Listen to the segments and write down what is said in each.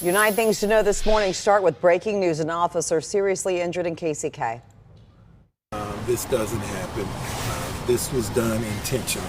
Your 9 things to know this morning start with breaking news. An officer seriously injured in KCK. This doesn't happen. This was done intentionally.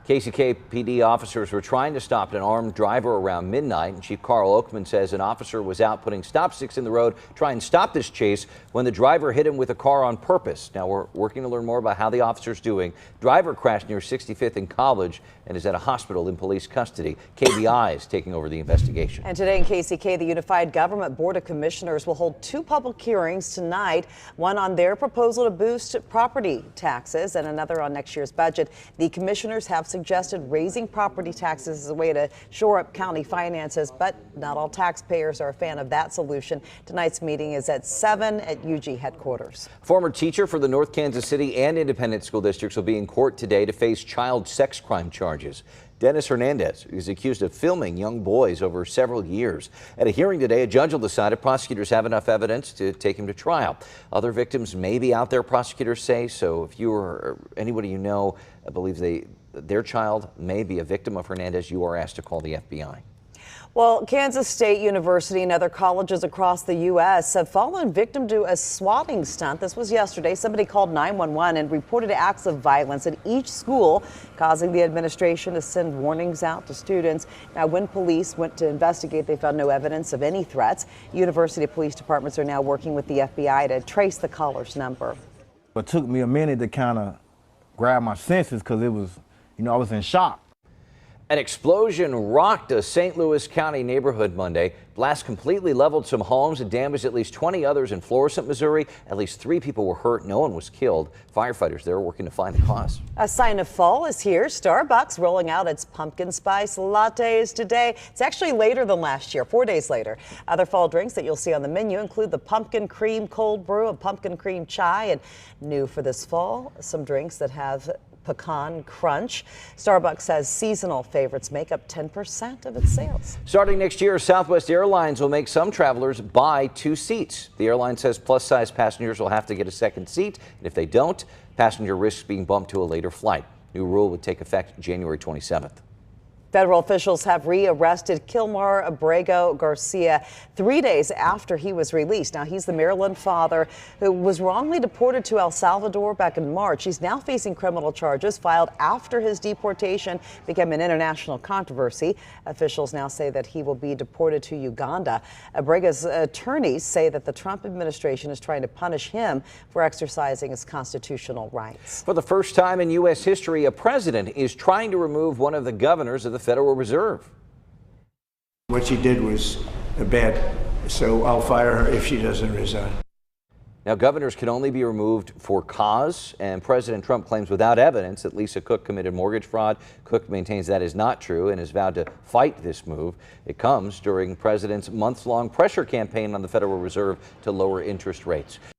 KCK PD officers were trying to stop an armed driver around midnight, and Chief Carl Oakman says an officer was out putting stop sticks in the road trying to stop this chase when the driver hit him with a car on purpose. Now we're working to learn more about how the officer's doing. Driver crashed near 65th and College and is at a hospital in police custody. KBI is taking over the investigation. And today in KCK, the Unified Government Board of Commissioners will hold 2 public hearings tonight, one on their proposal to boost property taxes and another on next year's budget. The commissioners have suggested raising property taxes as a way to shore up county finances, but not all taxpayers are a fan of that solution. Tonight's meeting is at 7 at UG headquarters. Former teacher for the North Kansas City and Independent School Districts will be in court today to face child sex crime charges. Dennis Hernandez is accused of filming young boys over several years. At a hearing today, a judge will decide if prosecutors have enough evidence to take him to trial. Other victims may be out there, prosecutors say, so if you or anybody you know believes their child may be a victim of Hernandez, you are asked to call the FBI. Well, Kansas State University and other colleges across the U.S. have fallen victim to a swatting stunt. This was yesterday. Somebody called 911 and reported acts of violence at each school, causing the administration to send warnings out to students. Now, when police went to investigate, they found no evidence of any threats. University police departments are now working with the FBI to trace the caller's number. It took me a minute to kind of grab my senses because it was, I was in shock. An explosion rocked a St. Louis County neighborhood Monday. Blast completely leveled some homes and damaged at least 20 others in Florissant, Missouri. At least 3 people were hurt. No one was killed. Firefighters there are working to find the cause. A sign of fall is here. Starbucks rolling out its pumpkin spice lattes today. It's actually later than last year, 4 days later. Other fall drinks that you'll see on the menu include the pumpkin cream cold brew and pumpkin cream chai. And new for this fall, some drinks that have pecan crunch. Starbucks says seasonal favorites make up 10% of its sales. Starting next year, Southwest Airlines will make some travelers buy 2 seats. The airline says plus-size passengers will have to get a second seat, and if they don't, passenger risks being bumped to a later flight. New rule would take effect January 27th. Federal officials have rearrested Kilmar Abrego Garcia 3 days after he was released. Now, he's the Maryland father who was wrongly deported to El Salvador back in March. He's now facing criminal charges filed after his deportation became an international controversy. Officials now say that he will be deported to Uganda. Abrego's attorneys say that the Trump administration is trying to punish him for exercising his constitutional rights. For the first time in U.S. history, a president is trying to remove one of the governors of the Federal Reserve. What she did was bad, so I'll fire her if she doesn't resign. Now, governors can only be removed for cause, and President Trump claims without evidence that Lisa Cook committed mortgage fraud. Cook maintains that is not true and has vowed to fight this move. It comes during the president's months-long pressure campaign on the Federal Reserve to lower interest rates.